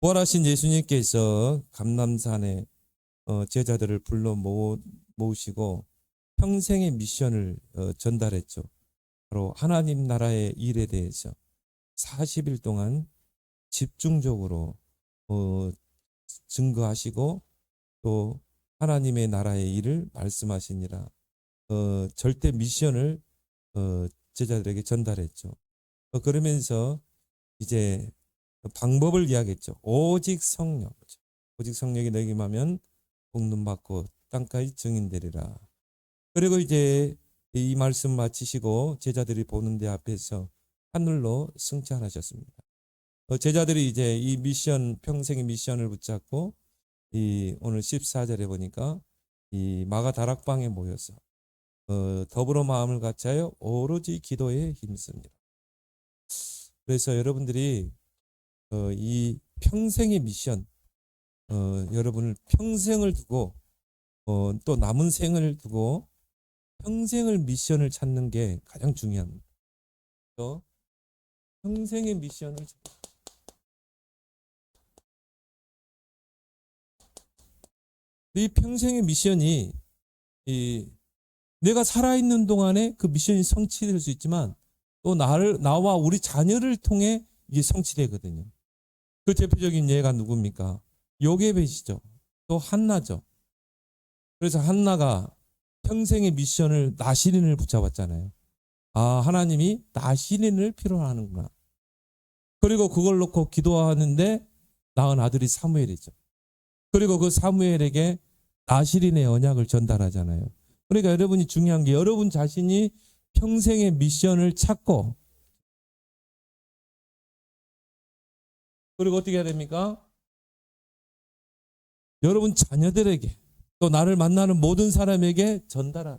부활하신 예수님께서 감람산에 제자들을 불러 모으시고 평생의 미션을 전달했죠. 바로 하나님 나라의 일에 대해서 40일 동안 집중적으로 증거하시고 또 하나님의 나라의 일을 말씀하시니라 절대 미션을 제자들에게 전달했죠. 그러면서 이제 방법을 이야기했죠. 오직 성령, 오직 성령이 너에게 임하면 복는 받고 땅까지 증인되리라. 그리고 이제 이 말씀 마치시고 제자들이 보는 데 앞에서 하늘로 승천하셨습니다. 제자들이 이제 이 미션, 평생의 미션을 붙잡고 이 오늘 14절에 보니까 이 마가 다락방에 모여서 더불어 마음을 같이하여 오로지 기도에 힘씁니다. 그래서 여러분들이 이 평생의 미션, 여러분을 평생을 두고 또 남은 생을 두고 평생을 미션을 찾는 게 가장 중요합니다. 또 평생의 미션을 이 평생의 미션이 내가 살아있는 동안에 그 미션이 성취될 수 있지만 또 나와 우리 자녀를 통해 이게 성취되거든요. 그 대표적인 예가 누굽니까? 요게벳이죠. 또 한나죠. 그래서 한나가 평생의 미션을 나시린을 붙잡았잖아요. 아, 하나님이 나시린을 필요로 하는구나. 그리고 그걸 놓고 기도하는데 낳은 아들이 사무엘이죠. 그리고 그 사무엘에게 나시린의 언약을 전달하잖아요. 그러니까 여러분이 중요한 게 여러분 자신이 평생의 미션을 찾고 그리고 어떻게 해야 됩니까? 여러분 자녀들에게 또 나를 만나는 모든 사람에게 전달하라.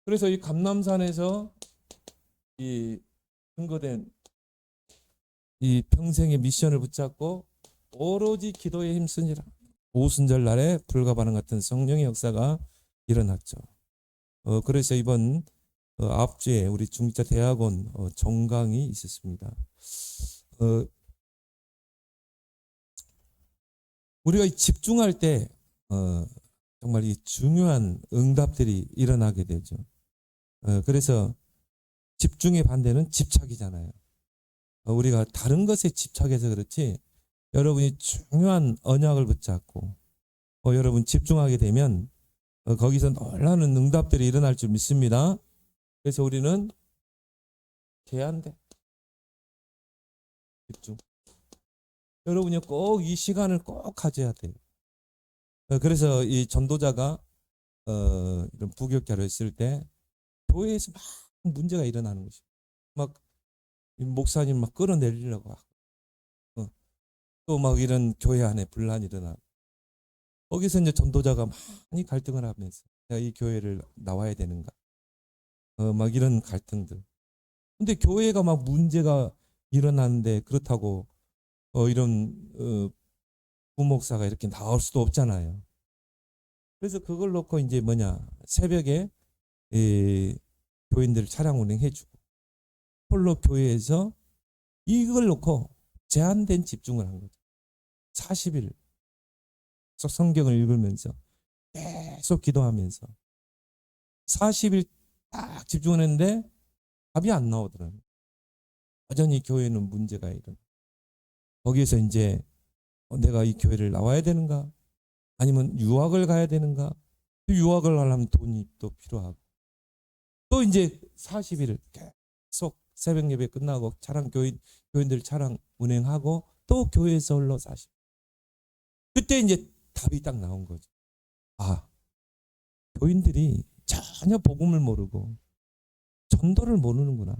그래서 이 감람산에서 이 증거된 이 평생의 미션을 붙잡고 오로지 기도에 힘쓰니라. 오순절 날에 불과 반응 같은 성령의 역사가 일어났죠. 그래서 이번 앞주에 우리 중기자 대학원 종강이 있었습니다. 우리가 집중할 때 정말 이 중요한 응답들이 일어나게 되죠. 그래서 집중의 반대는 집착이잖아요. 우리가 다른 것에 집착해서 그렇지 여러분이 중요한 언약을 붙잡고 여러분 집중하게 되면 거기서 놀라운 응답들이 일어날 줄 믿습니다. 그래서 우리는 제한돼. 집중. 여러분이 꼭 이 시간을 꼭 가져야 돼요. 그래서 이 전도자가 이런 부교육자로 했을 때 교회에서 막 문제가 일어나는 것이죠. 막 목사님 막 끌어내리려고 하고 또 막 이런 교회 안에 분란이 일어나고 거기서 이제 전도자가 많이 갈등을 하면서 내가 이 교회를 나와야 되는가 막 이런 갈등들. 근데 교회가 막 문제가 일어나는데 그렇다고 이런 부목사가 이렇게 나올 수도 없잖아요. 그래서 그걸 놓고 이제 새벽에 교인들 차량 운행해주고 홀로 교회에서 이걸 놓고 제한된 집중을 한 거죠. 40일 성경을 읽으면서 계속 기도하면서 40일 딱 집중을 했는데 답이 안 나오더라고요. 여전히 교회는 문제가 일어나. 거기에서 이제 내가 이 교회를 나와야 되는가? 아니면 유학을 가야 되는가? 유학을 하려면 돈이 또 필요하고 또 이제 40일을 계속 새벽 예배 끝나고 교인들 차량 운행하고 또 교회에서 홀로 40일. 그때 이제 답이 딱 나온 거죠. 아, 교인들이 전혀 복음을 모르고 전도를 모르는구나.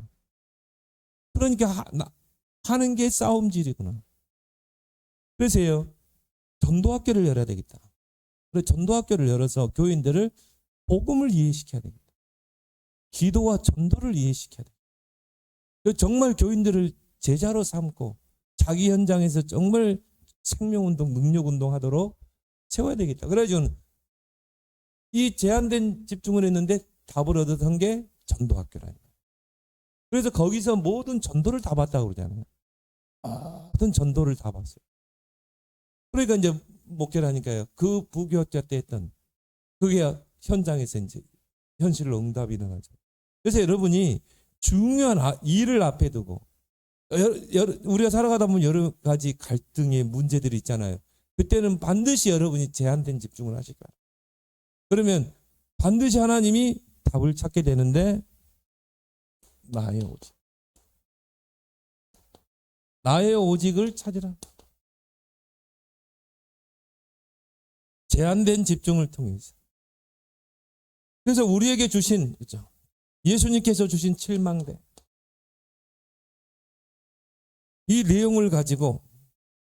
그러니까 하는 게 싸움질이구나. 그래서요, 전도학교를 열어야 되겠다. 그래서 전도학교를 열어서 교인들을 복음을 이해시켜야 되겠다. 기도와 전도를 이해시켜야 되겠다. 정말 교인들을 제자로 삼고 자기 현장에서 정말 생명운동, 능력운동 하도록 세워야 되겠다. 그래가지고 이 제한된 집중을 했는데 답을 얻었던 게 전도학교라는 거예요. 그래서 거기서 모든 전도를 다 봤다고 그러잖아요. 모든 전도를 다 봤어요. 그러니까 이제 목회를 하니까요. 그 부교자 때 했던 그게 현장에서 이제 현실로 응답이 일어나죠. 그래서 여러분이 중요한 일을 앞에 두고 우리가 살아가다 보면 여러 가지 갈등의 문제들이 있잖아요. 그때는 반드시 여러분이 제한된 집중을 하실 거예요. 그러면 반드시 하나님이 답을 찾게 되는데 나의 오직. 나의 오직을 찾으라. 제한된 집중을 통해서. 그래서 우리에게 주신, 그렇죠? 예수님께서 주신 7망대. 이 내용을 가지고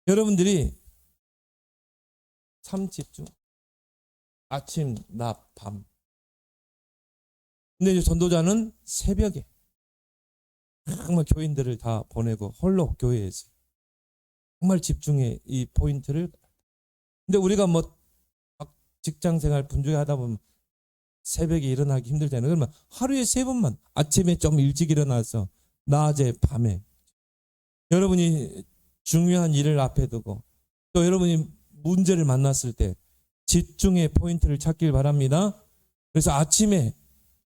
여러분들이 삶 집중. 아침, 낮, 밤. 근데 이제 전도자는 새벽에 정말 교인들을 다 보내고 홀로 교회에서 정말 집중해 이 포인트를. 근데 우리가 뭐 직장 생활 분주히 하다 보면 새벽에 일어나기 힘들잖아요. 그러면 하루에 3번만 아침에 좀 일찍 일어나서 낮에 밤에 여러분이 중요한 일을 앞에 두고 또 여러분이 문제를 만났을 때 집중의 포인트를 찾길 바랍니다. 그래서 아침에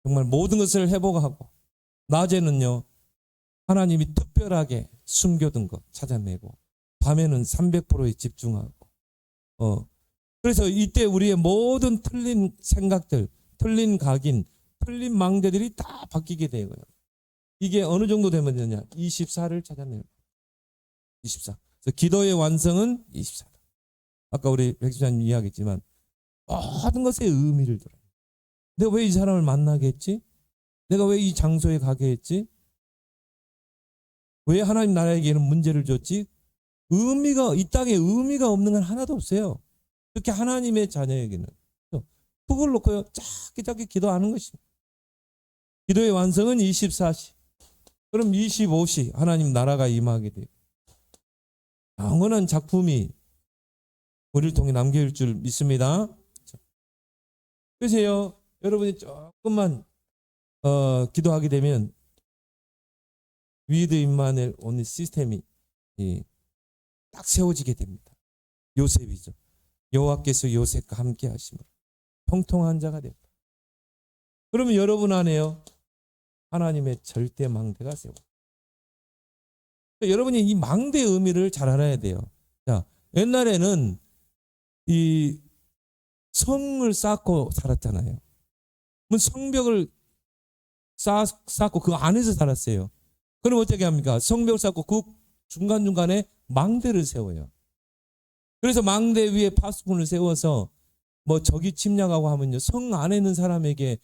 정말 모든 것을 회복하고 낮에는요 하나님이 특별하게 숨겨둔 것 찾아내고 밤에는 300%에 집중하고 그래서 이때 우리의 모든 틀린 생각들, 틀린 각인, 틀린 망대들이 다 바뀌게 되고요. 이게 어느 정도 되면 되냐? 24를 찾아내요. 24. 그래서 기도의 완성은 24다. 아까 우리 백수장님 이야기했지만 모든 것에 의미를 들어요. 내가 왜 이 사람을 만나게 했지? 내가 왜 이 장소에 가게 했지? 왜 하나님 나라에게 이런 문제를 줬지? 이 땅에 의미가 없는 건 하나도 없어요. 특히 하나님의 자녀에게는. 그걸 놓고요, 짧게 기도하는 것입니다. 기도의 완성은 24시. 그럼 25시 하나님 나라가 임하게 돼요. 영원한 작품이 우리를 통해 남겨질 줄 믿습니다. 그래서요, 여러분이 조금만 기도하게 되면 위드 임마누엘 오늘 시스템이 딱 세워지게 됩니다. 요셉이죠. 여호와께서 요셉과 함께 하심으로 형통한 자가 됐다. 그러면 여러분 안에요 하나님의 절대 망대가 세워. 여러분이 이 망대의 의미를 잘 알아야 돼요. 자, 옛날에는 이 성을 쌓고 살았잖아요. 성벽을 쌓고 그 안에서 살았어요. 그럼 어떻게 합니까? 성벽을 쌓고 그 중간중간에 망대를 세워요. 그래서 망대 위에 파수꾼을 세워서 뭐 적이 침략하고 하면요 성 안에 있는 사람에게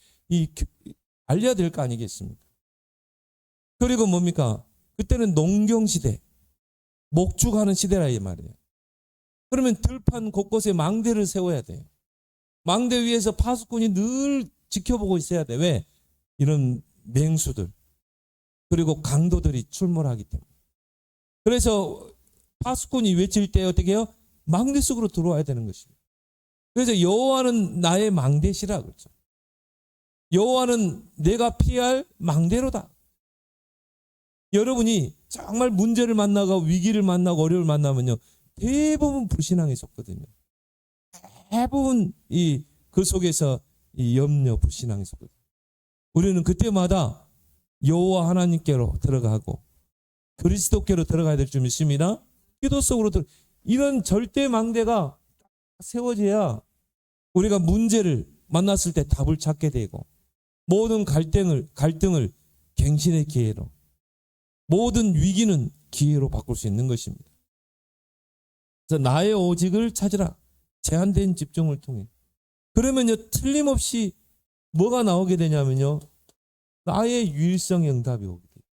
알려야 될 거 아니겠습니까? 그리고 뭡니까? 그때는 농경시대, 목축하는 시대라 이 말이에요. 그러면 들판 곳곳에 망대를 세워야 돼요. 망대 위에서 파수꾼이 늘 지켜보고 있어야 돼. 왜? 이런 맹수들 그리고 강도들이 출몰하기 때문에. 그래서 파수꾼이 외칠 때 어떻게 해요? 망대 속으로 들어와야 되는 것입니다. 그래서 여호와는 나의 망대시라 그렇죠. 여호와는 내가 피할 망대로다. 여러분이 정말 문제를 만나고 위기를 만나고 어려움을 만나면요 대부분 불신앙에 속거든요. 대부분 그 속에서 염려 불신앙에 속거든요. 우리는 그때마다 여호와 하나님께로 들어가고 그리스도께로 들어가야 될 줄 믿습니다. 기도 속으로 이런 절대 망대가 세워져야 우리가 문제를 만났을 때 답을 찾게 되고 모든 갈등을 갱신의 기회로 모든 위기는 기회로 바꿀 수 있는 것입니다. 그래서 나의 오직을 찾으라. 제한된 집중을 통해. 그러면요 틀림없이 뭐가 나오게 되냐면요 나의 유일성의 응답이 오게 돼요.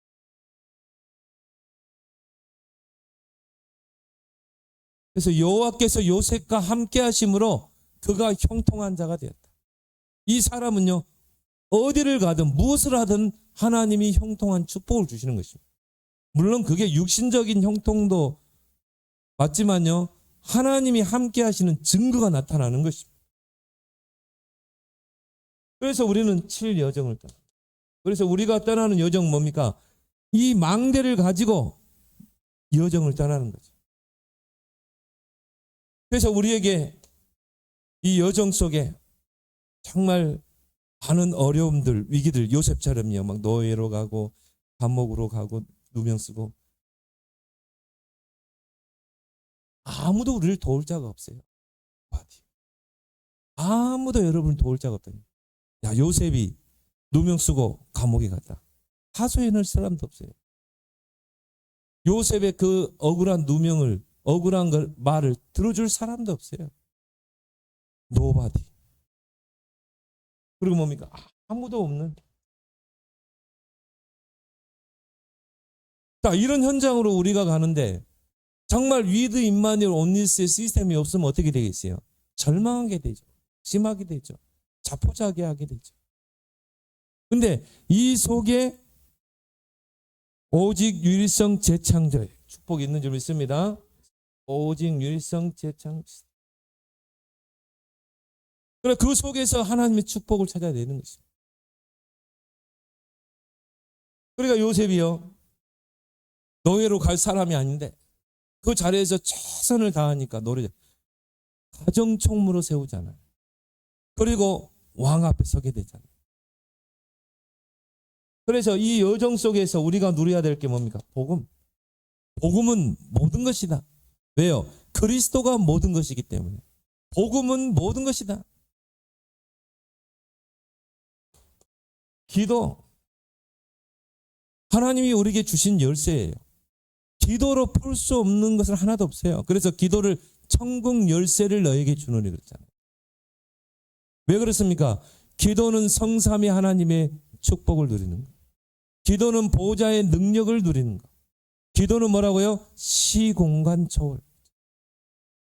그래서 여호와께서 요셉과 함께 하심으로 그가 형통한 자가 되었다. 이 사람은요 어디를 가든 무엇을 하든 하나님이 형통한 축복을 주시는 것입니다. 물론 그게 육신적인 형통도 맞지만요 하나님이 함께 하시는 증거가 나타나는 것입니다. 그래서 우리는 7여정을 떠나. 그래서 우리가 떠나는 여정 뭡니까? 이 망대를 가지고 여정을 떠나는 거죠. 그래서 우리에게 이 여정 속에 정말 많은 어려움들, 위기들, 요셉처럼요. 막 노예로 가고 감옥으로 가고 누명 쓰고 아무도 우리를 도울 자가 없어요. 아무도 여러분을 도울 자가 없다니. 야, 요셉이 누명 쓰고 감옥에 갔다. 하소연할 사람도 없어요. 요셉의 그 억울한 누명을, 억울한 말을 들어줄 사람도 없어요. 노바디. 그리고 뭡니까? 아무도 없는. 자, 이런 현장으로 우리가 가는데 정말 위드 임마누엘 온리스의 시스템이 없으면 어떻게 되겠어요? 절망하게 되죠. 심하게 되죠. 자포자기하게 되죠. 근데 이 속에 오직 유일성 재창조의 축복이 있는 줄 믿습니다. 오직 유일성 재창조. 그래, 그 속에서 하나님의 축복을 찾아야 되는 것입니다. 그러니까 요셉이요, 노예로 갈 사람이 아닌데 그 자리에서 최선을 다하니까 노래 가정총무로 세우잖아요. 그리고 왕 앞에 서게 되잖아요. 그래서 이 여정 속에서 우리가 누려야 될 게 뭡니까? 복음. 복음은 모든 것이다. 왜요? 그리스도가 모든 것이기 때문에. 복음은 모든 것이다. 기도. 하나님이 우리에게 주신 열쇠예요. 기도로 풀 수 없는 것은 하나도 없어요. 그래서 기도를 천국 열쇠를 너에게 주노니 그랬잖아요. 왜 그렇습니까? 기도는 성삼위 하나님의 축복을 누리는 거예요. 기도는 보호자의 능력을 누리는 거. 기도는 뭐라고요? 시공간 초월.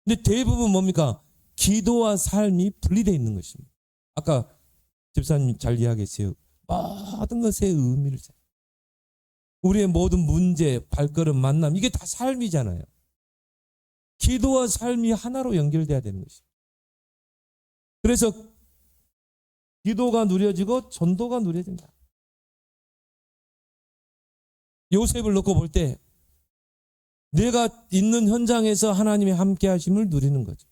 근데 대부분 뭡니까? 기도와 삶이 분리되어 있는 것입니다. 아까 집사님 잘 이야기했어요. 모든 것의 의미를. 우리의 모든 문제, 발걸음, 만남 이게 다 삶이잖아요. 기도와 삶이 하나로 연결돼야 되는 것입니다. 그래서 기도가 누려지고 전도가 누려진다. 요셉을 놓고 볼 때 내가 있는 현장에서 하나님의 함께 하심을 누리는 거죠.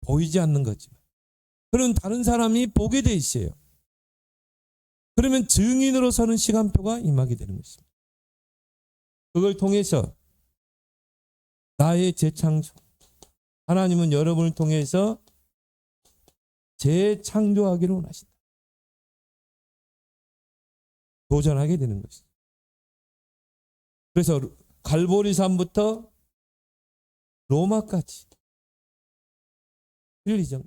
보이지 않는 거지만. 그런 다른 사람이 보게 돼 있어요. 그러면 증인으로 서는 시간표가 임하게 되는 것입니다. 그걸 통해서 나의 재창조. 하나님은 여러분을 통해서 재창조하기를 원하신다. 도전하게 되는 것이죠. 그래서 갈보리산부터 로마까지 1, 2정.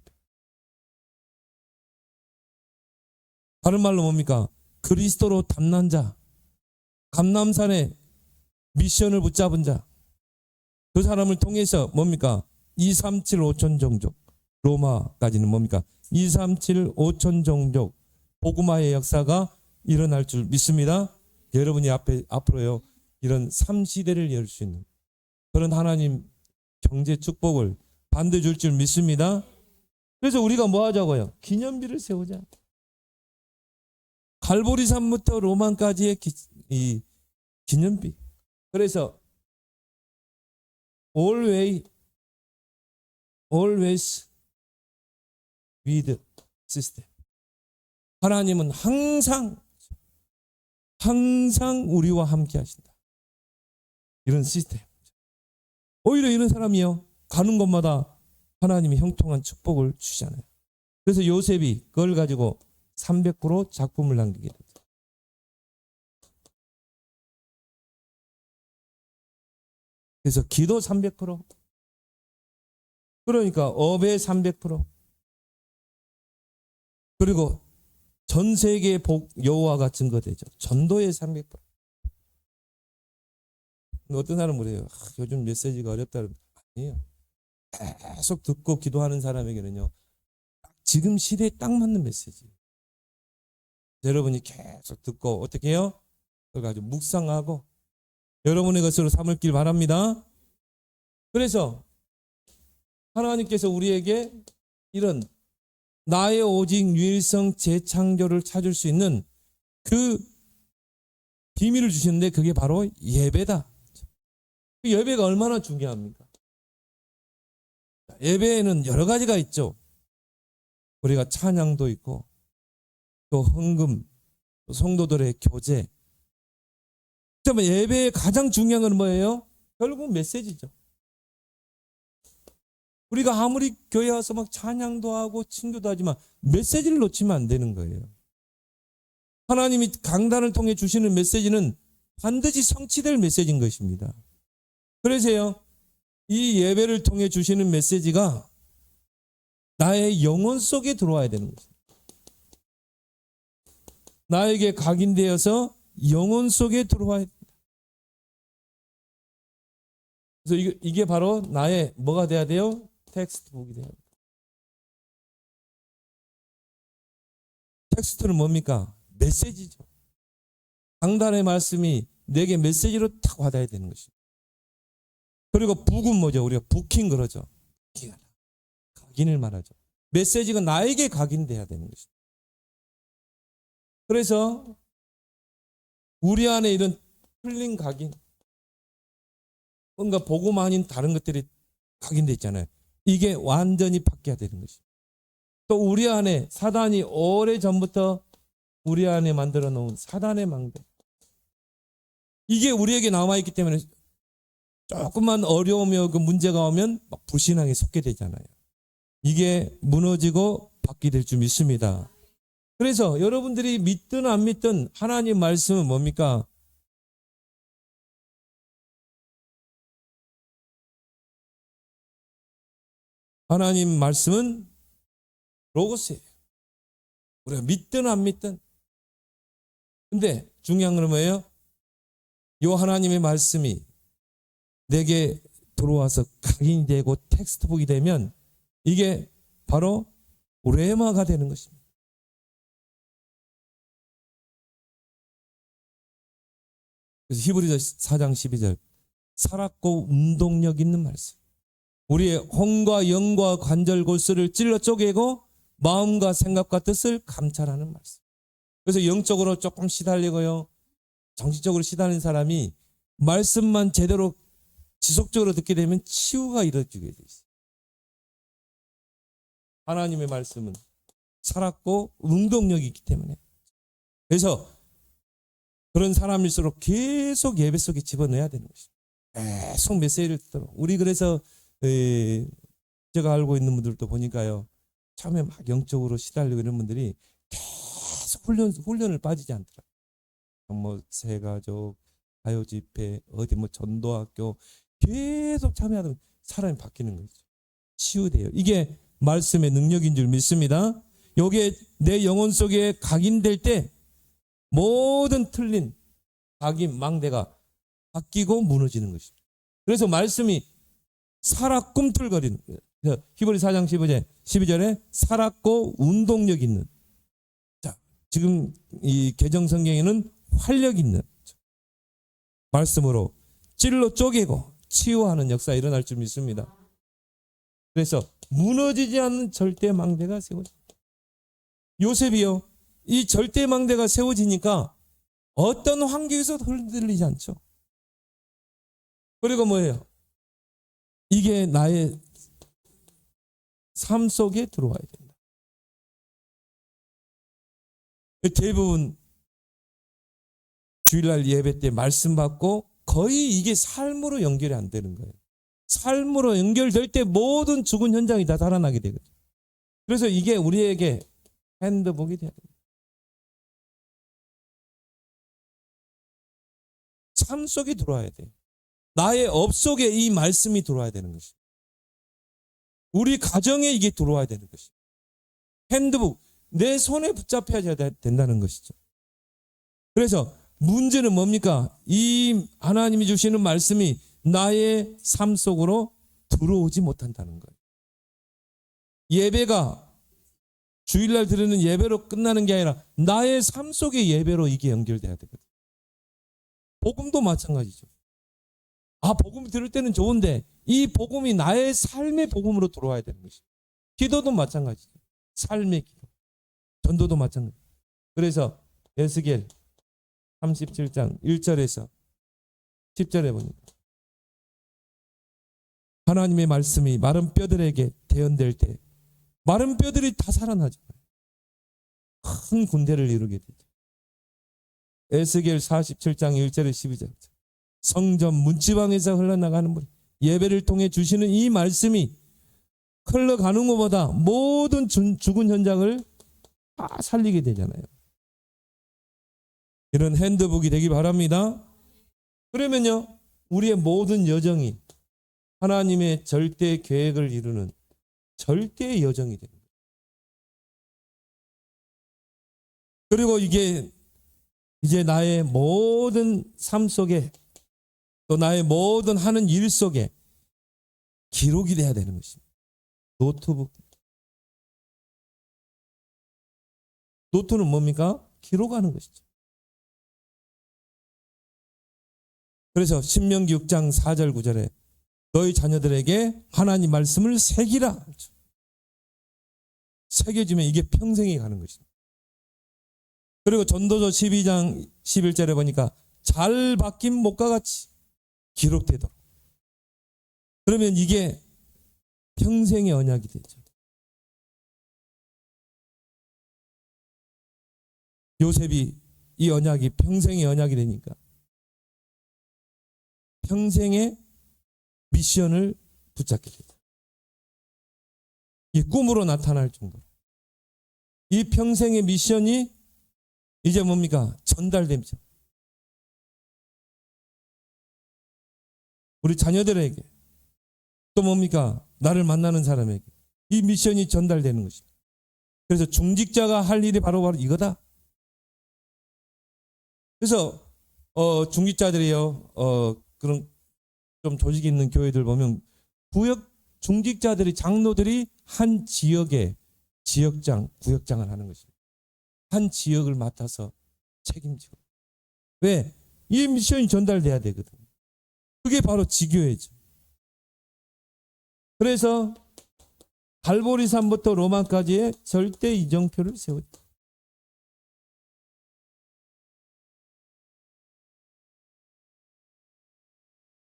다른 말로 뭡니까? 그리스도로 탐난 자, 감람산에 미션을 붙잡은 자, 그 사람을 통해서 뭡니까? 237 5천 종족, 로마까지는 뭡니까? 237 5천 종족 복음화의 역사가 일어날 줄 믿습니다. 여러분이 앞으로요 이런 3시대를 열 수 있는 그런 하나님 경제 축복을 반드시 줄 줄 믿습니다. 그래서 우리가 뭐 하자고요? 기념비를 세우자. 갈보리산부터 로마까지의 이 기념비. 그래서 always with system. 하나님은 항상 우리와 함께 하신다. 이런 시스템. 오히려 이런 사람이요, 가는 곳마다 하나님이 형통한 축복을 주시잖아요. 그래서 요셉이 그걸 가지고 300% 작품을 남기게 됩니다. 그래서 기도 300%, 그러니까 업의 300%, 그리고 전 세계의 복 여호와가 증거되죠. 전도의 300%. 어떤 사람은 그래요. 요즘 메시지가 어렵다. 아니에요. 계속 듣고 기도하는 사람에게는요, 지금 시대에 딱 맞는 메시지. 여러분이 계속 듣고 어떻게 해요? 그걸 가지고 묵상하고 여러분의 것으로 삼을길 바랍니다. 그래서 하나님께서 우리에게 이런 나의 오직 유일성 재창조를 찾을 수 있는 그 비밀을 주시는데 그게 바로 예배다. 그 예배가 얼마나 중요합니까? 예배에는 여러 가지가 있죠. 우리가 찬양도 있고 또 헌금, 또 성도들의 교제. 그러면 예배의 가장 중요한 건 뭐예요? 결국 메시지죠. 우리가 아무리 교회 와서 막 찬양도 하고 친교도 하지만 메시지를 놓치면 안 되는 거예요. 하나님이 강단을 통해 주시는 메시지는 반드시 성취될 메시지인 것입니다. 그래서요, 이 예배를 통해 주시는 메시지가 나의 영혼 속에 들어와야 되는 거죠. 나에게 각인되어서 영혼 속에 들어와야 됩니다. 그래서 이게 바로 나의 뭐가 돼야 돼요? 텍스트북이 돼야 됩니다. 텍스트는 뭡니까? 메시지죠. 강단의 말씀이 내게 메시지로 딱 와닿아야 되는 것입니다. 그리고 북은 뭐죠? 우리가 부킹 그러죠. 각인을 말하죠. 메시지가 나에게 각인돼야 되는 것입니다. 그래서 우리 안에 이런 틀린 각인, 뭔가 복음 아닌 다른 것들이 각인돼 있잖아요. 이게 완전히 바뀌어야 되는 것입니다. 또 우리 안에 사단이 오래전부터 우리 안에 만들어 놓은 사단의 망대, 이게 우리에게 남아있기 때문에 조금만 어려우며 그 문제가 오면 막 불신앙에 속게 되잖아요. 이게 무너지고 바뀌게 될 줄 믿습니다. 그래서 여러분들이 믿든 안 믿든 하나님 말씀은 뭡니까? 하나님 말씀은 로고스예요. 우리가 믿든 안 믿든. 근데 중요한 건 뭐예요? 이 하나님의 말씀이 내게 들어와서 각인이 되고 텍스트북이 되면 이게 바로 레마가 되는 것입니다. 그래서 히브리서 4장 12절, 살았고 운동력 있는 말씀. 우리의 혼과 영과 관절 골수를 찔러 쪼개고 마음과 생각과 뜻을 감찰하는 말씀. 그래서 영적으로 조금 시달리고요, 정신적으로 시달리는 사람이 말씀만 제대로 지속적으로 듣게 되면 치유가 이루어지게 돼 있어요. 하나님의 말씀은 살았고 운동력이 있기 때문에. 그래서 그런 사람일수록 계속 예배 속에 집어넣어야 되는 것이죠. 계속 메시지를 듣도록. 우리 그래서 제가 알고 있는 분들도 보니까요, 처음에 막 영적으로 시달리고 이런 분들이 계속 훈련을 빠지지 않더라고요. 뭐 새가족, 가요 집회, 어디 뭐 전도학교 계속 참여하다 보면 사람이 바뀌는 거죠. 치유돼요. 이게 말씀의 능력인 줄 믿습니다. 요게 내 영혼 속에 각인될 때 모든 틀린 각인 망대가 바뀌고 무너지는 것입니다. 그래서 말씀이 살아 꿈틀거리는 거예요. 히브리 4장 12절에 살았고 운동력 있는. 자, 지금 이 개정 성경에는 활력 있는 말씀으로 찔러 쪼개고 치유하는 역사 일어날 줄 믿습니다. 그래서 무너지지 않는 절대 망대가 세워집니다. 요셉이요, 이 절대 망대가 세워지니까 어떤 환경에서도 흔들리지 않죠. 그리고 뭐예요? 이게 나의 삶 속에 들어와야 된다. 대부분 주일날 예배 때 말씀 받고 거의 이게 삶으로 연결이 안 되는 거예요. 삶으로 연결될 때 모든 죽은 현장이 다 살아나게 되거든요. 그래서 이게 우리에게 핸드북이 돼야 됩니다. 삶 속에 들어와야 돼요. 나의 업 속에 이 말씀이 들어와야 되는 것입니다. 우리 가정에 이게 들어와야 되는 것입니다. 핸드북, 내 손에 붙잡혀야 된다는 것이죠. 그래서 문제는 뭡니까? 이 하나님이 주시는 말씀이 나의 삶 속으로 들어오지 못한다는 거예요. 예배가 주일날 드리는 예배로 끝나는 게 아니라 나의 삶 속의 예배로 이게 연결돼야 되거든요. 복음도 마찬가지죠. 복음 들을 때는 좋은데 이 복음이 나의 삶의 복음으로 들어와야 되는 것이죠. 기도도 마찬가지죠. 삶의 기도. 전도도 마찬가지. 그래서 에스겔 37장 1절에서 10절에 보니까 하나님의 말씀이 마른 뼈들에게 대언될 때 마른 뼈들이 다 살아나잖아요. 큰 군대를 이루게 되죠. 에스겔 47장 1절에 12절 성전 문지방에서 흘러나가는 물 예배를 통해 주시는 이 말씀이 흘러가는 것보다 모든 죽은 현장을 다 살리게 되잖아요. 이런 핸드북이 되기 바랍니다. 그러면요 우리의 모든 여정이 하나님의 절대 계획을 이루는 절대의 여정이 됩니다. 그리고 이게 이제 나의 모든 삶 속에 또 나의 모든 하는 일 속에 기록이 돼야 되는 것입니다. 노트북. 노트는 뭡니까? 기록하는 것이죠. 그래서 신명기 6장 4절 9절에 너희 자녀들에게 하나님 말씀을 새기라. 새겨지면 이게 평생이 가는 것입니다. 그리고 전도서 12장 11절에 보니까 잘 박힌 목과 같이 기록되도록. 그러면 이게 평생의 언약이 되죠. 요셉이 이 언약이 평생의 언약이 되니까 평생의 미션을 붙잡게 됩니다. 이 꿈으로 나타날 정도로. 이 평생의 미션이 이제 뭡니까? 전달됩니다. 우리 자녀들에게 또 뭡니까? 나를 만나는 사람에게 이 미션이 전달되는 것입니다. 그래서 중직자가 할 일이 바로 이거다. 그래서 중직자들이요 그런 좀 조직 있는 교회들 보면 구역 중직자들이 장로들이 한 지역의 지역장 구역장을 하는 것입니다. 한 지역을 맡아서 책임지고. 왜? 이 미션이 전달돼야 되거든. 그게 바로 지교회죠. 그래서 갈보리산부터 로마까지의 절대 이정표를 세웠다.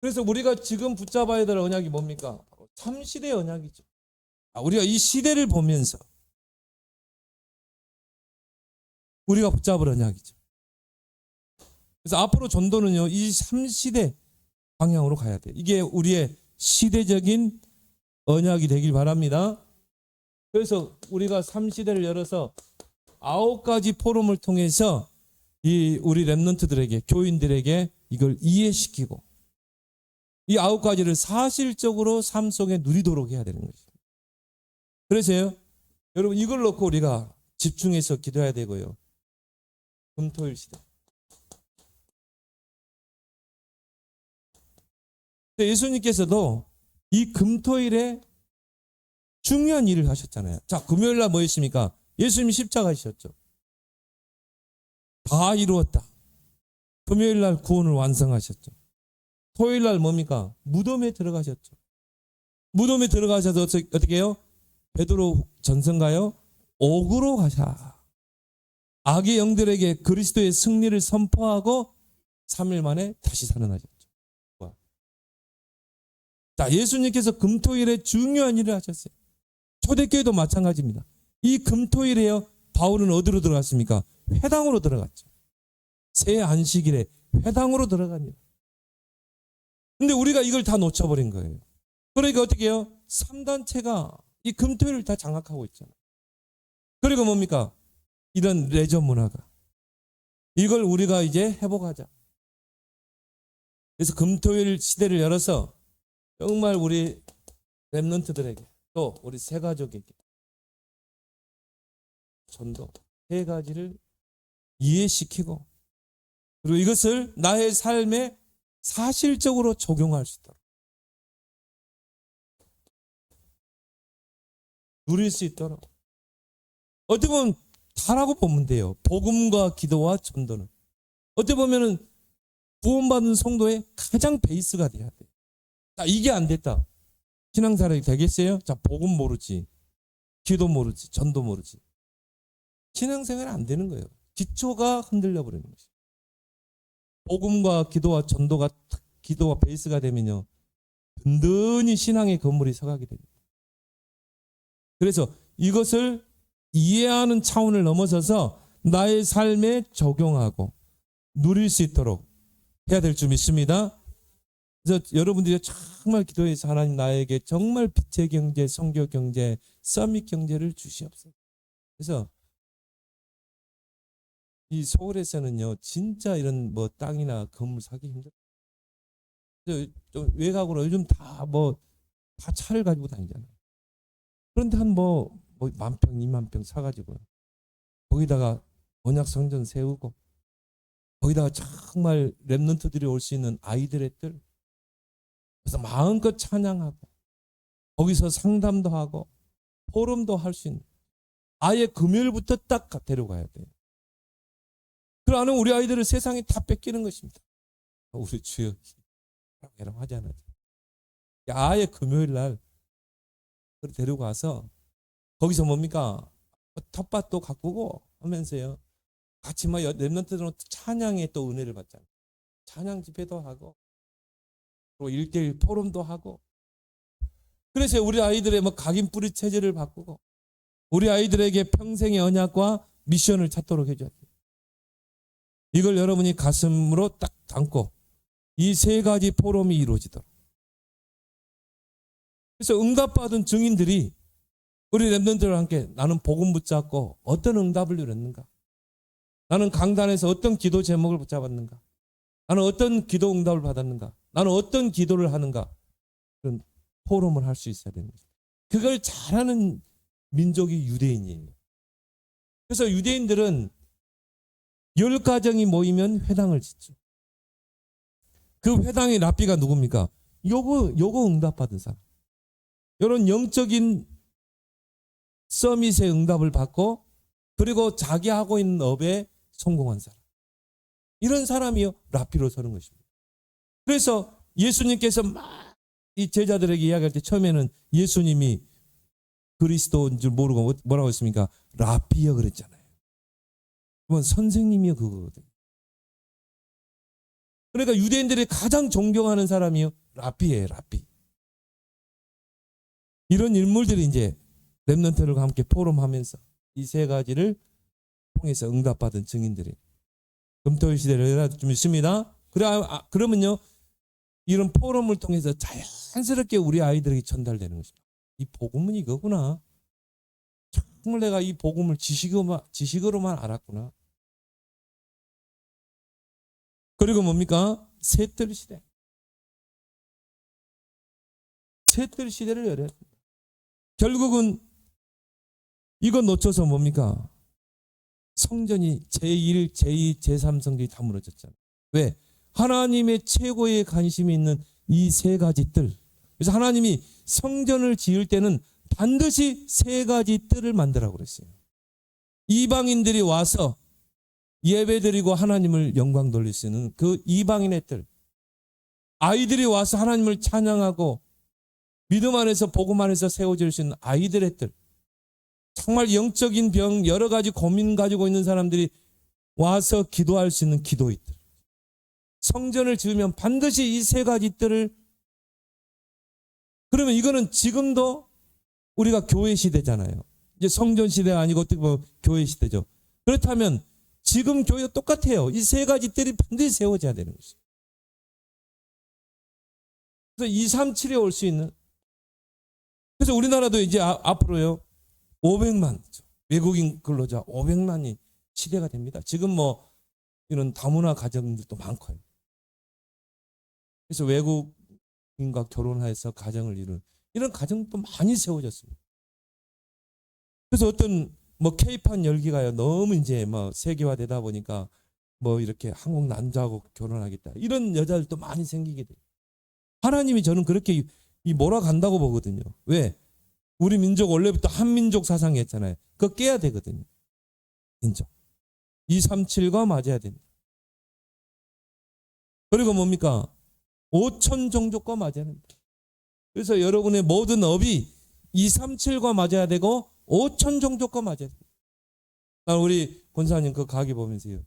그래서 우리가 지금 붙잡아야 될 언약이 뭡니까? 참시대 언약이죠. 우리가 이 시대를 보면서 우리가 붙잡을 언약이죠. 그래서 앞으로 전도는요, 이 3시대 방향으로 가야 돼요. 이게 우리의 시대적인 언약이 되길 바랍니다. 그래서 우리가 3시대를 열어서 9가지 포럼을 통해서 이 우리 렘넌트들에게, 교인들에게 이걸 이해시키고 이 9가지를 사실적으로 삶 속에 누리도록 해야 되는 것입니다. 그래서요, 여러분 이걸 놓고 우리가 집중해서 기도해야 되고요. 금토일 시대. 예수님께서도 이 금토일에 중요한 일을 하셨잖아요. 자, 금요일 날 뭐 했습니까? 예수님이 십자가 지셨죠. 다 이루었다. 금요일 날 구원을 완성하셨죠. 토요일 날 뭡니까? 무덤에 들어가셨죠. 무덤에 들어가셔서 어떻게 해요? 베드로 전서인가요? 옥으로 가자. 악의 영들에게 그리스도의 승리를 선포하고 3일 만에 다시 살아나셨죠. 자, 예수님께서 금토일에 중요한 일을 하셨어요. 초대교회도 마찬가지입니다. 이 금토일에요, 바울은 어디로 들어갔습니까? 회당으로 들어갔죠. 새 안식일에 회당으로 들어갑니다. 근데 우리가 이걸 다 놓쳐버린 거예요. 그러니까 어떻게 해요? 3단체가 이 금토일을 다 장악하고 있잖아요. 그리고 뭡니까? 이런 레저 문화가. 이걸 우리가 이제 회복하자. 그래서 금토일 시대를 열어서 정말 우리 렘넌트들에게 또 우리 새 가족에게 전도 3가지를 이해시키고 그리고 이것을 나의 삶에 사실적으로 적용할 수 있도록 누릴 수 있도록 어떻게 보면 다라고 보면 돼요. 복음과 기도와 전도는 어떻게 보면은 구원받은 성도의 가장 베이스가 돼야 돼요. 자, 이게 안 됐다. 신앙생활이 되겠어요? 자, 복음 모르지, 기도 모르지, 전도 모르지. 신앙생활이 안 되는 거예요. 기초가 흔들려 버리는 것이죠. 복음과 기도와 전도가 기도와 베이스가 되면요, 든든히 신앙의 건물이 서가게 됩니다. 그래서 이것을 이해하는 차원을 넘어서서 나의 삶에 적용하고 누릴 수 있도록 해야 될 줄 믿습니다. 그래서 여러분들이 정말 기도해서 하나님 나에게 정말 빛의 경제, 성교 경제, 서밋 경제를 주시옵소서. 그래서 이 서울에서는요, 진짜 이런 뭐 땅이나 건물 사기 힘들어요. 좀 외곽으로 요즘 다 차를 가지고 다니잖아요. 그런데 한 만 평, 2만 평 사가지고요, 거기다가 언약 성전 세우고, 거기다가 정말 랩런트들이 올 수 있는 아이들의 뜰, 그래서 마음껏 찬양하고, 거기서 상담도 하고, 포럼도 할 수 있는, 아예 금요일부터 딱 데려가야 돼요. 그러면 우리 아이들을 세상에 다 뺏기는 것입니다. 우리 주여 이라고 하잖아요. 아예 금요일 날 데려가서 거기서 뭡니까? 텃밭도 가꾸고 하면서요, 같이 랩런트들은 찬양에 또 은혜를 받잖아요. 찬양 집회도 하고, 또 1대1 포럼도 하고. 그래서 우리 아이들의 각인 뿌리 체제를 바꾸고, 우리 아이들에게 평생의 언약과 미션을 찾도록 해줘야 돼요. 이걸 여러분이 가슴으로 딱 담고 이 세 가지 포럼이 이루어지도록. 그래서 응답받은 증인들이 우리 랩런트들과 함께 나는 복음 붙잡고 어떤 응답을 누렸는가, 나는 강단에서 어떤 기도 제목을 붙잡았는가, 나는 어떤 기도 응답을 받았는가, 나는 어떤 기도를 하는가, 그런 포럼을 할 수 있어야 되는 거죠. 그걸 잘하는 민족이 유대인이에요. 그래서 유대인들은 10가정이 모이면 회당을 짓죠. 그 회당의 랍비가 누굽니까? 요거 응답받은 사람. 이런 영적인 서밋의 응답을 받고, 그리고 자기 하고 있는 업에 성공한 사람. 이런 사람이요, 랍비로 서는 것입니다. 그래서 예수님께서 막 이 제자들에게 이야기할 때 처음에는 예수님이 그리스도인 줄 모르고 뭐라고 했습니까? 랍비여 그랬잖아요. 그건 선생님이요 그거거든요. 그러니까 유대인들이 가장 존경하는 사람이요, 랍비예요, 랍비. 이런 인물들이 이제 랩런트들과 함께 포럼하면서 이 세 가지를 통해서 응답받은 증인들이 금토일 시대를 좀 있습니다. 그러면요, 이런 포럼을 통해서 자연스럽게 우리 아이들에게 전달되는 것입니다. 이 복음은 이거구나. 정말 내가 이 복음을 지식으로만 알았구나. 그리고 뭡니까? 새뜰 시대. 새뜰 시대를 열어야 됩니다. 결국은 이거 놓쳐서 뭡니까? 성전이 제1, 제2, 제3 성전이 다 무너졌잖아요. 왜? 하나님의 최고의 관심이 있는 이 세 가지 뜰. 그래서 하나님이 성전을 지을 때는 반드시 세 가지 뜰을 만들라고 그랬어요. 이방인들이 와서 예배드리고 하나님을 영광 돌릴 수 있는 그 이방인의 뜰. 아이들이 와서 하나님을 찬양하고 믿음 안에서 복음 안에서 세워질 수 있는 아이들의 뜰. 정말 영적인 병 여러 가지 고민 가지고 있는 사람들이 와서 기도할 수 있는 기도의 뜰. 성전을 지으면 반드시 이 세 가지 뜰을. 그러면 이거는 지금도 우리가 교회 시대잖아요. 이제 성전 시대가 아니고 어떻게 보면 교회 시대죠. 그렇다면 지금 교회가 똑같아요. 이 세 가지 뜰이 반드시 세워져야 되는 것이죠. 그래서 237에 올 수 있는. 그래서 우리나라도 이제 앞으로요 500만 외국인 근로자 500만이 시대가 됩니다. 지금 이런 다문화 가정들도 많고요. 그래서 외국인과 결혼해서 가정을 이룬 이런 가정도 많이 세워졌습니다. 그래서 어떤 K판 열기가요 너무 이제 세계화되다 보니까 이렇게 한국 남자하고 결혼하겠다 이런 여자들도 많이 생기게 돼요. 하나님이 저는 그렇게 몰아간다고 보거든요. 왜? 우리 민족 원래부터 한민족 사상이었잖아요. 그거 깨야 되거든요. 민족. 237과 맞아야 됩니다. 그리고 뭡니까? 5천 종족과 맞아야 됩니다. 그래서 여러분의 모든 업이 237과 맞아야 되고 5천 종족과 맞아야 됩니다. 우리 권사님 그 가게 보면서요.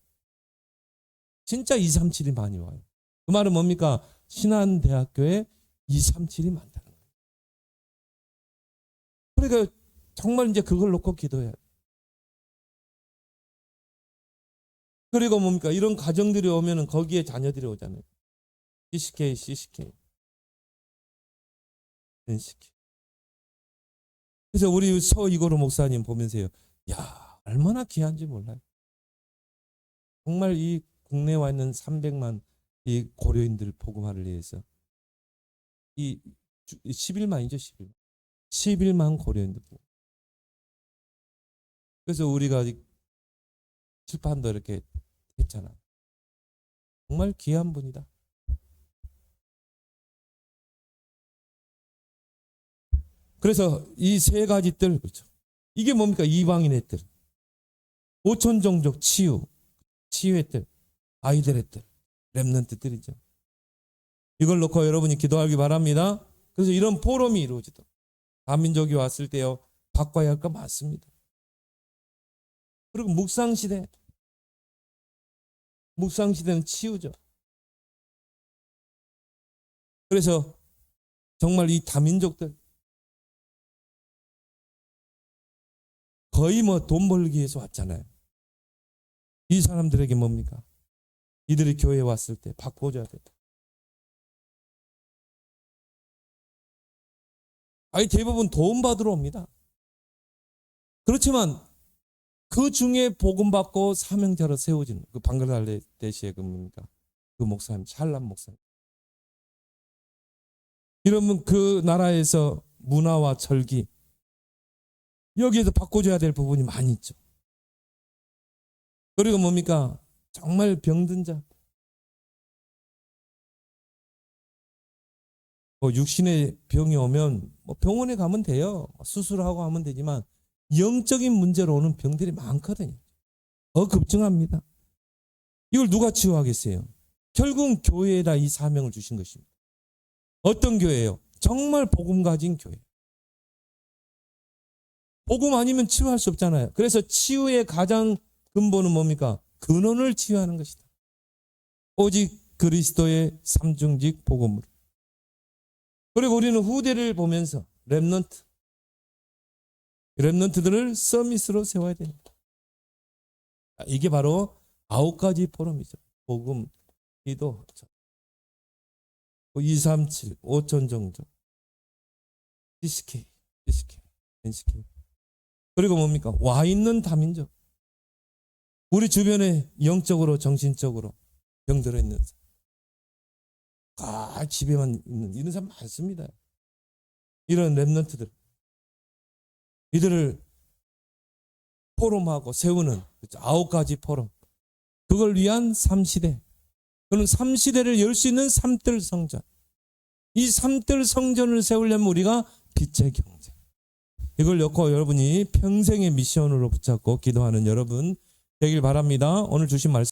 진짜 237이 많이 와요. 그 말은 뭡니까? 신한대학교에 237이 많다는 거예요. 그러니까 정말 이제 그걸 놓고 기도해야 돼요. 그리고 뭡니까? 이런 가정들이 오면은 거기에 자녀들이 오잖아요. CCK, CCK, NCK. 그래서 우리 서이고로 목사님 보면서요. 야, 얼마나 귀한지 몰라요. 정말 이 국내에 와 있는 300만 이 고려인들 복음화를 위해서 이 11만이죠, 11만. 11만 고려인들. 그래서 우리가 칠판도 이렇게 했잖아. 정말 귀한 분이다. 그래서 이 세 가지 뜰, 그렇죠. 이게 뭡니까? 이방인의 뜰. 오천종족 치유의 뜰, 아이들의 뜰, 렘넌트 뜰이죠. 이걸 놓고 여러분이 기도하기 바랍니다. 그래서 이런 포럼이 이루어지도록. 다민족이 왔을 때요, 바꿔야 할 거 많습니다. 그리고 묵상시대는 치유죠. 그래서 정말 이 다민족들 거의 뭐 돈 벌기 위해서 왔잖아요. 이 사람들에게 뭡니까? 이들이 교회에 왔을 때 바꿔줘야 된다. 아니 대부분 도움받으러 옵니다. 그렇지만 그 중에 복음받고 사명자로 세워지는 그 방글라데시의 그 뭡니까? 그 목사님, 샬람 목사님. 이러면 그 나라에서 문화와 절기 여기에서 바꿔줘야 될 부분이 많이 있죠. 그리고 뭡니까? 정말 병든 자. 뭐 육신의 병이 오면 뭐 병원에 가면 돼요. 수술하고 하면 되지만 영적인 문제로 오는 병들이 많거든요. 더 급증합니다. 이걸 누가 치유하겠어요? 결국은 교회에다 이 사명을 주신 것입니다. 어떤 교회예요? 정말 복음 가진 교회. 복음 아니면 치유할 수 없잖아요. 그래서 치유의 가장 근본은 뭡니까? 근원을 치유하는 것이다. 오직 그리스도의 삼중직 복음으로. 그리고 우리는 후대를 보면서 렘넌트들을 서밋으로 세워야 됩니다. 이게 바로 9가지 포럼이죠. 복음, 기도, 237, 5천종족, CCK, NCK. 그리고 뭡니까? 와 있는 다민족. 우리 주변에 영적으로 정신적으로 병들어 있는 사람. 집에만 있는 이런 사람 많습니다. 이런 렘넌트들. 이들을 포럼하고 세우는 9가지 포럼. 그걸 위한 3시대. 그는 3시대를 열 수 있는 3뜰 성전. 이 3뜰 성전을 세우려면 우리가 빛의 경제. 이걸 놓고 여러분이 평생의 미션으로 붙잡고 기도하는 여러분 되길 바랍니다. 오늘 주신 말씀